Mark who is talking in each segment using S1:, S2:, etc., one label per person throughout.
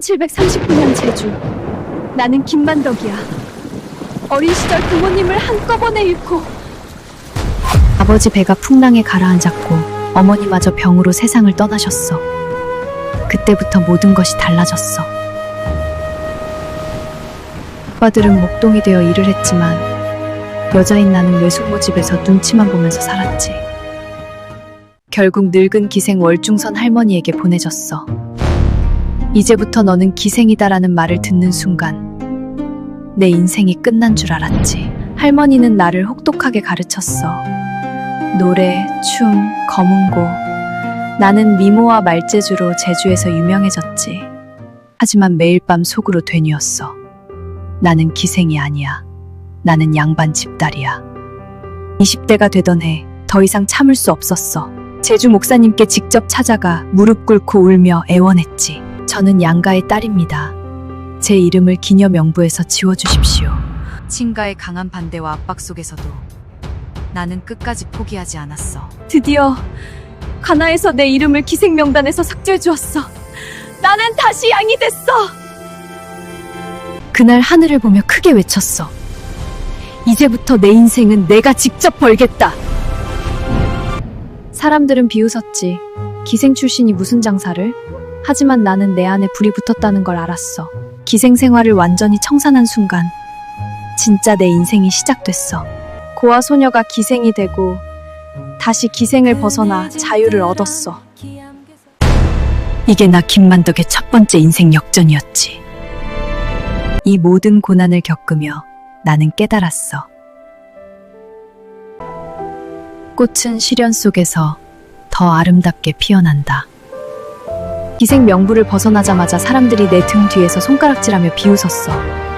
S1: 739년 제주. 나는 김만덕이야. 어린 시절 부모님을 한꺼번에 잃고 아버지 배가 풍랑에 가라앉았고 어머니마저 병으로 세상을 떠나셨어. 그때부터 모든 것이 달라졌어. 오빠들은 목동이 되어 일을 했지만 여자인 나는 외숙모집에서 눈치만 보면서 살았지. 결국 늙은 기생 월중선 할머니에게 보내졌어. 이제부터 너는 기생이다라는 말을 듣는 순간 내 인생이 끝난 줄 알았지. 할머니는 나를 혹독하게 가르쳤어. 노래, 춤, 검은고. 나는 미모와 말재주로 제주에서 유명해졌지. 하지만 매일 밤 속으로 되뇌었어. 나는 기생이 아니야. 나는 양반 집딸이야. 20대가 되던 해 더 이상 참을 수 없었어. 제주 목사님께 직접 찾아가 무릎 꿇고 울며 애원했지. 저는 양가의 딸입니다. 제 이름을 기녀 명부에서 지워주십시오. 친가의 강한 반대와 압박 속에서도 나는 끝까지 포기하지 않았어. 드디어 가나에서 내 이름을 기생 명단에서 삭제해 주었어. 나는 다시 양이 됐어. 그날 하늘을 보며 크게 외쳤어. 이제부터 내 인생은 내가 직접 벌겠다. 사람들은 비웃었지. 기생 출신이 무슨 장사를? 하지만 나는 내 안에 불이 붙었다는 걸 알았어. 기생 생활을 완전히 청산한 순간 진짜 내 인생이 시작됐어. 고아 소녀가 기생이 되고 다시 기생을 벗어나 자유를 얻었어. 이게 나 김만덕의 첫 번째 인생 역전이었지. 이 모든 고난을 겪으며 나는 깨달았어. 꽃은 시련 속에서 더 아름답게 피어난다. 기생 명부를 벗어나자마자 사람들이 내 등 뒤에서 손가락질하며 비웃었어.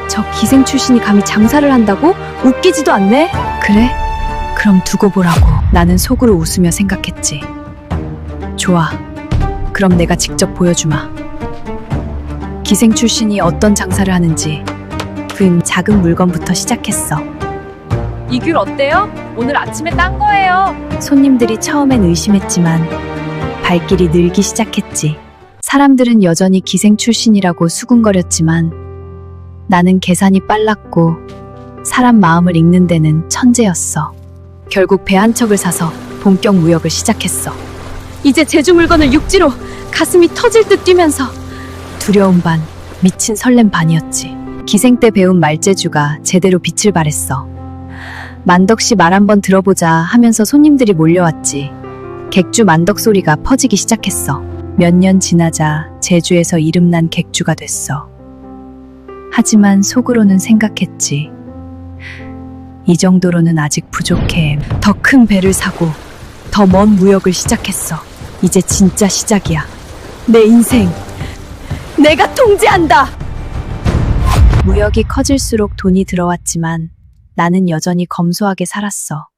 S1: 저 기생 출신이 감히 장사를 한다고? 웃기지도 않네? 그래? 그럼 두고 보라고. 나는 속으로 웃으며 생각했지. 좋아. 그럼 내가 직접 보여주마. 기생 출신이 어떤 장사를 하는지 작은 물건부터 시작했어. 이 귤 어때요? 오늘 아침에 딴 거예요. 손님들이 처음엔 의심했지만 발길이 늘기 시작했지. 사람들은 여전히 기생 출신이라고 수군거렸지만 나는 계산이 빨랐고 사람 마음을 읽는 데는 천재였어. 결국 배 한 척을 사서 본격 무역을 시작했어. 이제 제주 물건을 육지로 가슴이 터질 듯 뛰면서 두려움 반, 미친 설렘 반이었지. 기생 때 배운 말재주가 제대로 빛을 발했어. 만덕씨 말 한번 들어보자 하면서 손님들이 몰려왔지. 객주 만덕 소리가 퍼지기 시작했어. 몇 년 지나자 제주에서 이름난 객주가 됐어. 하지만 속으로는 생각했지. 이 정도로는 아직 부족해. 더 큰 배를 사고 더 먼 무역을 시작했어. 이제 진짜 시작이야. 내 인생 내가 통제한다. 무역이 커질수록 돈이 들어왔지만 나는 여전히 검소하게 살았어.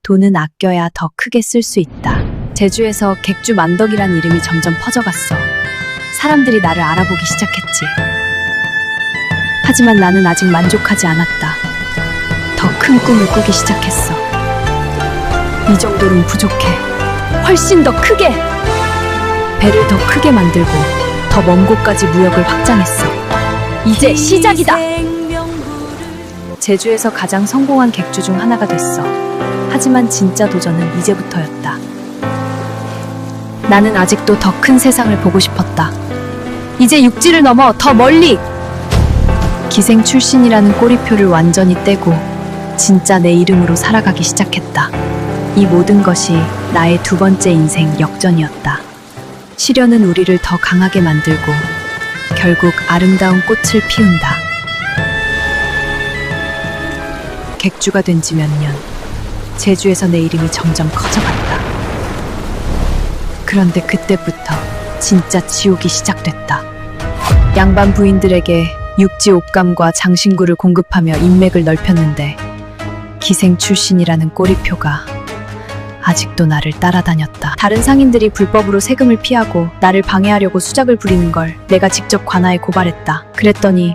S1: 돈은 아껴야 더 크게 쓸 수 있다. 제주에서 객주 만덕이란 이름이 점점 퍼져갔어. 사람들이 나를 알아보기 시작했지. 하지만 나는 아직 만족하지 않았다. 더 큰 꿈을 꾸기 시작했어. 이 정도는 부족해. 훨씬 더 크게! 배를 더 크게 만들고 더 먼 곳까지 무역을 확장했어. 이제 시작이다! 제주에서 가장 성공한 객주 중 하나가 됐어. 하지만 진짜 도전은 이제부터였다. 나는 아직도 더 큰 세상을 보고 싶었다. 이제 육지를 넘어 더 멀리! 기생 출신이라는 꼬리표를 완전히 떼고 진짜 내 이름으로 살아가기 시작했다. 이 모든 것이 나의 두 번째 인생 역전이었다. 시련은 우리를 더 강하게 만들고 결국 아름다운 꽃을 피운다. 객주가 된 지 몇 년, 제주에서 내 이름이 점점 커져갔다. 그런데 그때부터 진짜 지옥이 시작됐다. 양반 부인들에게 육지 옷감과 장신구를 공급하며 인맥을 넓혔는데 기생 출신이라는 꼬리표가 아직도 나를 따라다녔다. 다른 상인들이 불법으로 세금을 피하고 나를 방해하려고 수작을 부리는 걸 내가 직접 관아에 고발했다. 그랬더니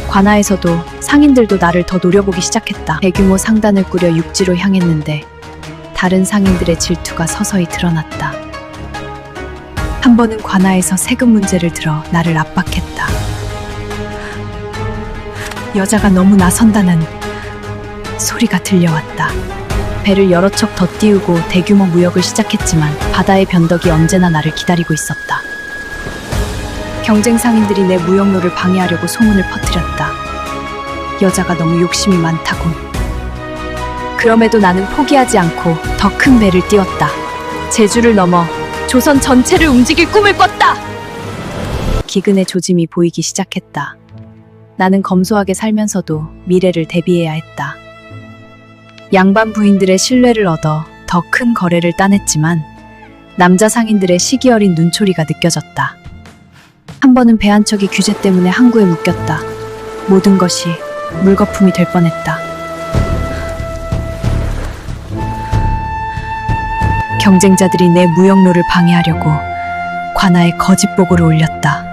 S1: 관아에서도 상인들도 나를 더 노려보기 시작했다. 대규모 상단을 꾸려 육지로 향했는데 다른 상인들의 질투가 서서히 드러났다. 한 번은 관아에서 세금 문제를 들어 나를 압박했다. 여자가 너무 나선다는 소리가 들려왔다. 배를 여러 척 더 띄우고 대규모 무역을 시작했지만 바다의 변덕이 언제나 나를 기다리고 있었다. 경쟁 상인들이 내 무역로를 방해하려고 소문을 퍼뜨렸다. 여자가 너무 욕심이 많다고. 그럼에도 나는 포기하지 않고 더 큰 배를 띄웠다. 제주를 넘어 조선 전체를 움직일 꿈을 꿨다. 기근의 조짐이 보이기 시작했다. 나는 검소하게 살면서도 미래를 대비해야 했다. 양반 부인들의 신뢰를 얻어 더 큰 거래를 따냈지만 남자 상인들의 시기 어린 눈초리가 느껴졌다. 한 번은 배 한 척이 규제 때문에 항구에 묶였다. 모든 것이 물거품이 될 뻔했다. 경쟁자들이 내 무역로를 방해하려고 관아에 거짓 보고를 올렸다.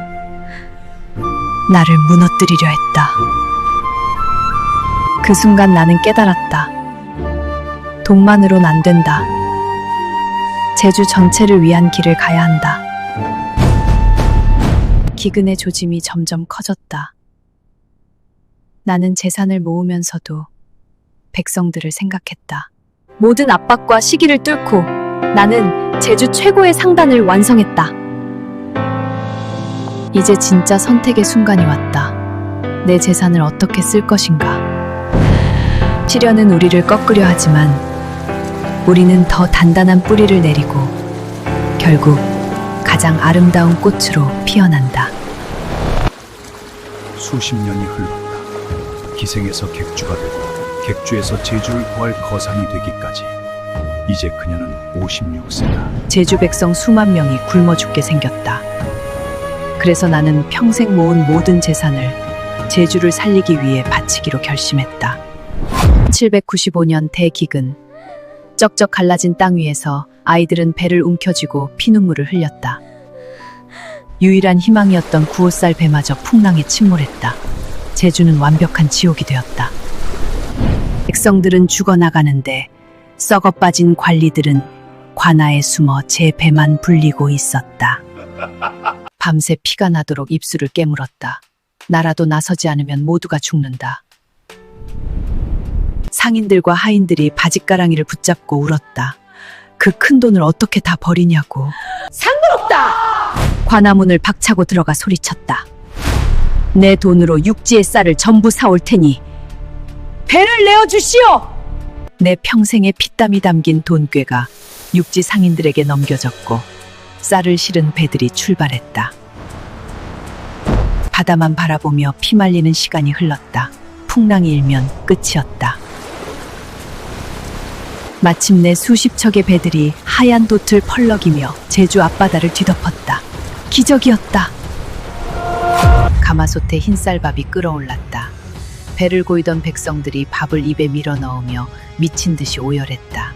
S1: 나를 무너뜨리려 했다. 그 순간 나는 깨달았다. 돈만으론 안 된다. 제주 전체를 위한 길을 가야 한다. 기근의 조짐이 점점 커졌다. 나는 재산을 모으면서도 백성들을 생각했다. 모든 압박과 시기를 뚫고 나는 제주 최고의 상단을 완성했다. 이제 진짜 선택의 순간이 왔다. 내 재산을 어떻게 쓸 것인가. 시련은 우리를 꺾으려 하지만 우리는 더 단단한 뿌리를 내리고 결국 가장 아름다운 꽃으로 피어난다.
S2: 수십 년이 흘렀다. 기생에서 객주가 되고 객주에서 제주를 구할 거상이 되기까지. 이제 그녀는 56세다.
S1: 제주 백성 수만 명이 굶어 죽게 생겼다. 그래서 나는 평생 모은 모든 재산을 제주를 살리기 위해 바치기로 결심했다. 795년 대기근. 쩍쩍 갈라진 땅 위에서 아이들은 배를 움켜쥐고 피눈물을 흘렸다. 유일한 희망이었던 9살 배마저 풍랑에 침몰했다. 제주는 완벽한 지옥이 되었다. 백성들은 죽어나가는데 썩어 빠진 관리들은 관아에 숨어 제 배만 불리고 있었다. 밤새 피가 나도록 입술을 깨물었다. 나라도 나서지 않으면 모두가 죽는다. 상인들과 하인들이 바짓가랑이를 붙잡고 울었다. 그 큰 돈을 어떻게 다 버리냐고. 상관없다! 관아문을 박차고 들어가 소리쳤다. 내 돈으로 육지의 쌀을 전부 사올 테니 배를 내어주시오! 내 평생의 피땀이 담긴 돈꾀가 육지 상인들에게 넘겨졌고 쌀을 실은 배들이 출발했다. 바다만 바라보며 피말리는 시간이 흘렀다. 풍랑이 일면 끝이었다. 마침내 수십 척의 배들이 하얀 돛을 펄럭이며 제주 앞바다를 뒤덮었다. 기적이었다. 가마솥에 흰쌀밥이 끓어올랐다. 배를 고이던 백성들이 밥을 입에 밀어 넣으며 미친 듯이 오열했다.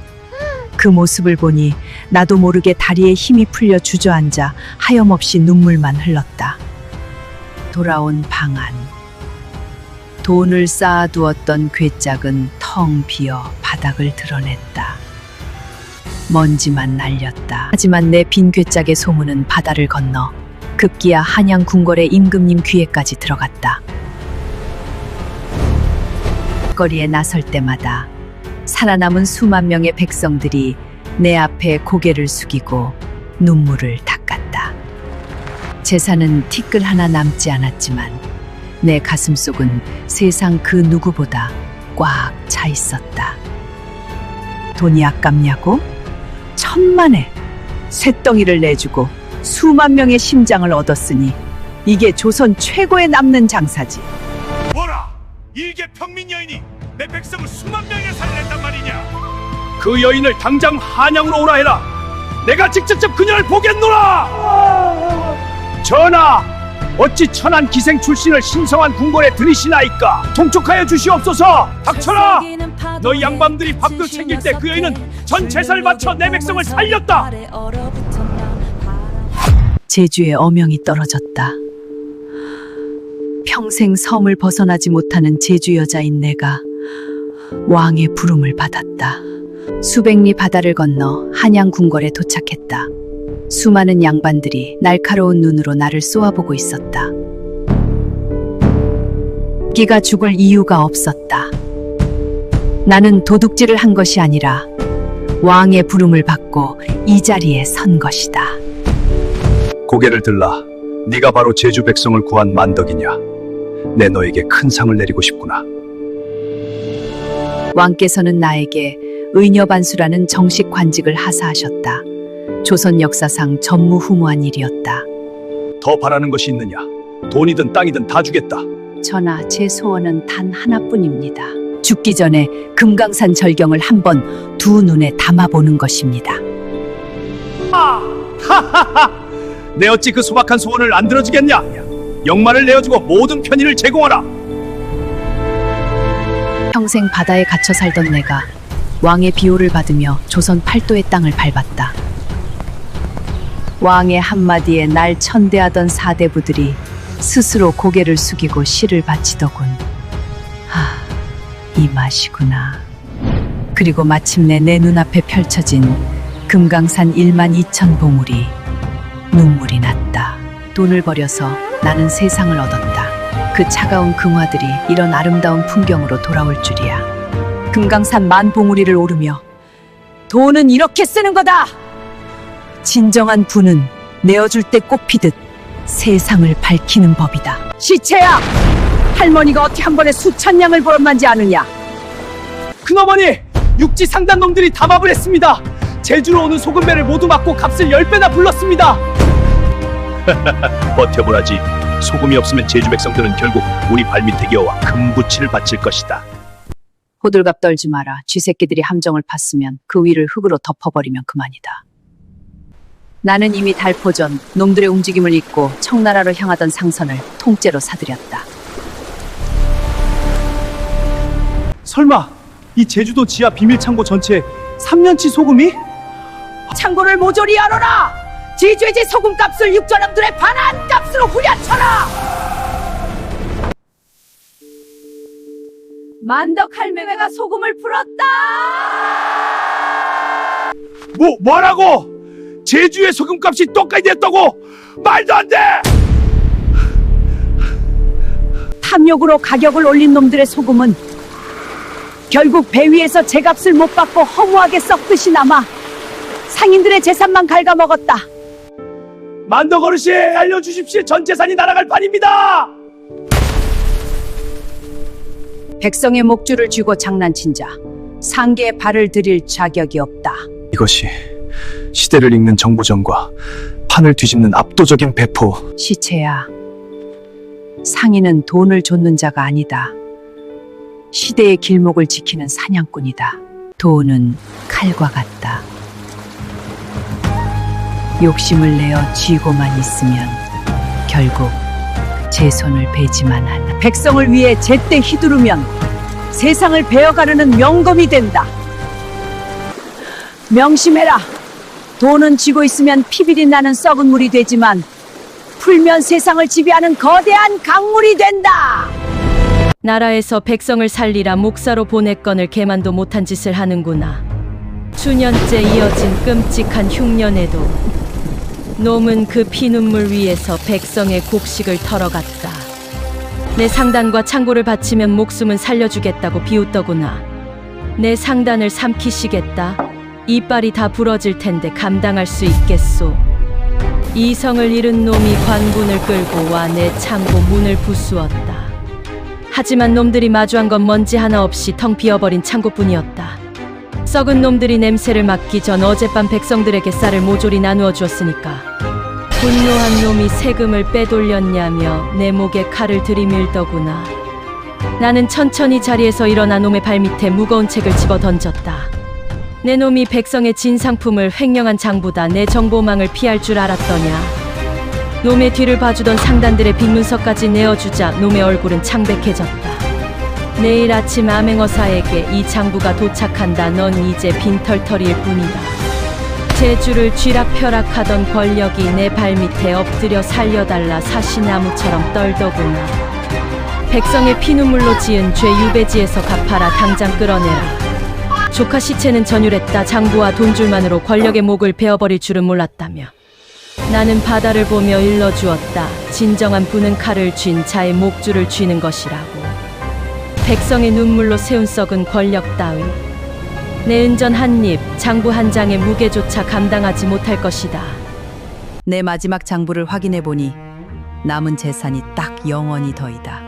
S1: 그 모습을 보니 나도 모르게 다리에 힘이 풀려 주저앉아 하염없이 눈물만 흘렀다. 돌아온 방안. 돈을 쌓아두었던 궤짝은 텅 비어 바닥을 드러냈다. 먼지만 날렸다. 하지만 내 빈 궤짝의 소문은 바다를 건너 급기야 한양 궁궐의 임금님 귀에까지 들어갔다. 거리에 나설 때마다 살아남은 수만 명의 백성들이 내 앞에 고개를 숙이고 눈물을 닦았다. 재산은 티끌 하나 남지 않았지만 내 가슴속은 세상 그 누구보다 꽉 차 있었다. 돈이 아깝냐고? 천만에 쇳덩이를 내주고 수만 명의 심장을 얻었으니 이게 조선 최고의 남는 장사지.
S3: 뭐라? 일개 평민 여인이 내 백성을 수만 명이나 살려냈단 말이냐?
S2: 그 여인을 당장 한양으로 오라 해라. 내가 직접 그녀를 보겠노라. 전하, 어찌 천한 기생 출신을 신성한 궁궐에 들이시나이까? 통촉하여 주시옵소서. 닥쳐라. 너희 양반들이 밥도 챙길 때 그 여인은 전 재산을 바쳐 내 백성을 살렸다.
S1: 제주의 어명이 떨어졌다. 평생 섬을 벗어나지 못하는 제주 여자인 내가 왕의 부름을 받았다. 수백 리 바다를 건너 한양 궁궐에 도착했다. 수많은 양반들이 날카로운 눈으로 나를 쏘아보고 있었다. 기가 죽을 이유가 없었다. 나는 도둑질을 한 것이 아니라 왕의 부름을 받고 이 자리에 선 것이다.
S2: 고개를 들라. 네가 바로 제주 백성을 구한 만덕이냐? 내 너에게 큰 상을 내리고 싶구나.
S1: 왕께서는 나에게 의녀반수라는 정식 관직을 하사하셨다. 조선 역사상 전무후무한 일이었다.
S2: 더 바라는 것이 있느냐? 돈이든 땅이든 다 주겠다.
S1: 전하, 제 소원은 단 하나뿐입니다. 죽기 전에 금강산 절경을 한번 두 눈에 담아보는 것입니다.
S2: 내 어찌 그 소박한 소원을 안 들어주겠냐? 영마를 내어주고 모든 편의를 제공하라.
S1: 평생 바다에 갇혀 살던 내가 왕의 비호를 받으며 조선 팔도의 땅을 밟았다. 왕의 한마디에 날 천대하던 사대부들이 스스로 고개를 숙이고 시를 바치더군. 이 맛이구나. 그리고 마침내 내 눈앞에 펼쳐진 금강산 1만 2천 봉우리. 눈물이 났다. 돈을 버려서 나는 세상을 얻었다. 그 차가운 금화들이 이런 아름다운 풍경으로 돌아올 줄이야. 금강산 만 봉우리를 오르며 돈은 이렇게 쓰는 거다! 진정한 부는 내어줄 때 꽃피듯 세상을 밝히는 법이다. 시체야! 할머니가 어떻게 한 번에 수천 양을 벌었는지 아느냐?
S2: 큰어머니! 육지 상단 놈들이 담합을 했습니다. 제주로 오는 소금배를 모두 막고 값을 10배나 불렀습니다. 버텨보라지. 소금이 없으면 제주 백성들은 결국 우리 발밑에 기어와 금부치를 바칠 것이다.
S1: 호들갑 떨지 마라. 쥐새끼들이 함정을 팠으면 그 위를 흙으로 덮어버리면 그만이다. 나는 이미 달포 전 놈들의 움직임을 잊고 청나라로 향하던 상선을 통째로 사들였다.
S2: 설마 이 제주도 지하 비밀창고 전체에 3년치 소금이?
S1: 창고를 모조리 열어라! 지죄지 소금값을 육전함들의 반환 값으로 후려쳐라! 만덕 할매가 소금을 풀었다!
S2: 뭐라고? 제주의 소금값이 똑같이 됐다고? 말도 안 돼!
S1: 탐욕으로 가격을 올린 놈들의 소금은 결국 배 위에서 제값을 못 받고 허무하게 썩듯이 남아 상인들의 재산만 갉아먹었다.
S2: 만덕 어르신 알려주십시오. 전 재산이 날아갈 판입니다.
S1: 백성의 목줄을 쥐고 장난친 자, 상계에 발을 들일 자격이 없다.
S2: 이것이 시대를 읽는 정보전과 판을 뒤집는 압도적인 배포.
S1: 시체야, 상인은 돈을 좇는 자가 아니다. 시대의 길목을 지키는 사냥꾼이다. 돈은 칼과 같다. 욕심을 내어 쥐고만 있으면 결국 제 손을 베지만 한다. 백성을 위해 제때 휘두르면 세상을 베어가르는 명검이 된다. 명심해라. 돈은 쥐고 있으면 피비린 나는 썩은 물이 되지만 풀면 세상을 지배하는 거대한 강물이 된다.
S4: 나라에서 백성을 살리라 목사로 보냈건을 개만도 못한 짓을 하는구나. 수년째 이어진 끔찍한 흉년에도 놈은 그 피눈물 위에서 백성의 곡식을 털어갔다. 내 상단과 창고를 바치면 목숨은 살려주겠다고 비웃더구나. 내 상단을 삼키시겠다. 이빨이 다 부러질 텐데 감당할 수 있겠소. 이성을 잃은 놈이 관군을 끌고 와 내 창고 문을 부수었다. 하지만 놈들이 마주한 건 먼지 하나 없이 텅 비어버린 창고뿐이었다. 썩은 놈들이 냄새를 맡기 전 어젯밤 백성들에게 쌀을 모조리 나누어 주었으니까 분노한 놈이 세금을 빼돌렸냐며 내 목에 칼을 들이밀더구나. 나는 천천히 자리에서 일어나 놈의 발밑에 무거운 책을 집어 던졌다. 내 놈이 백성의 진상품을 횡령한 장보다 내 정보망을 피할 줄 알았더냐. 놈의 뒤를 봐주던 상단들의 빈문서까지 내어주자 놈의 얼굴은 창백해졌다. 내일 아침 암행어사에게 이 장부가 도착한다. 넌 이제 빈털터리일 뿐이다. 제주를 쥐락펴락하던 권력이 내 발밑에 엎드려 살려달라 사시나무처럼 떨더구나. 백성의 피눈물로 지은 죄 유배지에서 갚아라. 당장 끌어내라. 조카 시체는 전율했다. 장부와 돈줄만으로 권력의 목을 베어버릴 줄은 몰랐다며 나는 바다를 보며 일러주었다. 진정한 부는 칼을 쥔 자의 목줄을 쥐는 것이라고. 백성의 눈물로 세운 썩은 권력 따위. 내 은전 한 입, 장부 한 장의 무게조차 감당하지 못할 것이다.
S5: 내 마지막 장부를 확인해 보니 남은 재산이 딱 0원이 더이다.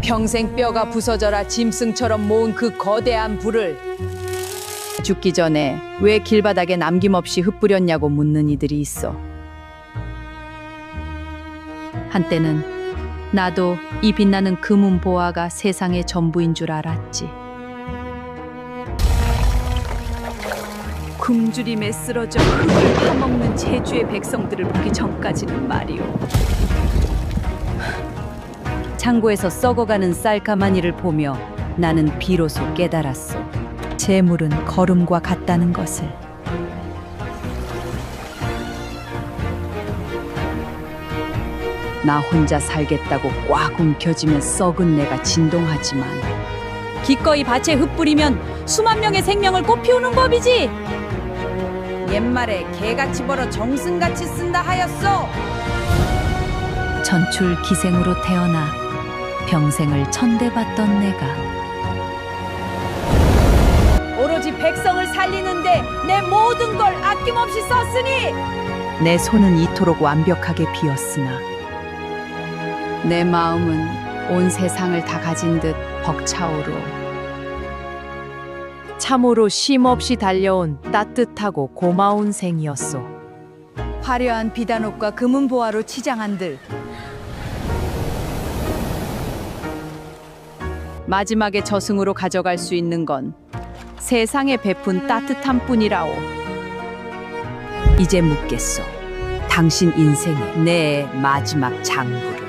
S5: 평생 뼈가 부서져라 짐승처럼 모은 그 거대한 부를 죽기 전에 왜 길바닥에 남김없이 흩뿌렸냐고 묻는 이들이 있어. 한때는 나도 이 빛나는 금은 보화가 세상의 전부인 줄 알았지. 굶주림에 쓰러져 흙을 파먹는 제주의 백성들을 보기 전까지는 말이오. 창고에서 썩어가는 쌀가마니를 보며 나는 비로소 깨달았소. 재물은 거름과 같다는 것을. 나 혼자 살겠다고 꽉 움켜쥐면 썩은 내가 진동하지만 기꺼이 밭에 흩뿌리면 수만 명의 생명을 꽃피우는 법이지. 옛말에 개같이 벌어 정승같이 쓴다 하였소. 전출 기생으로 태어나 평생을 천대받던 내가 오로지 백성을 살리는데 내 모든 걸 아낌없이 썼으니 내 손은 이토록 완벽하게 비었으나 내 마음은 온 세상을 다 가진 듯 벅차오르. 참으로 쉼없이 달려온 따뜻하고 고마운 생이었소. 화려한 비단옷과 금은 보화로 치장한들 마지막에 저승으로 가져갈 수 있는 건 세상에 베푼 따뜻함 뿐이라오. 이제 묻겠소. 당신 인생의 내 마지막 장부를.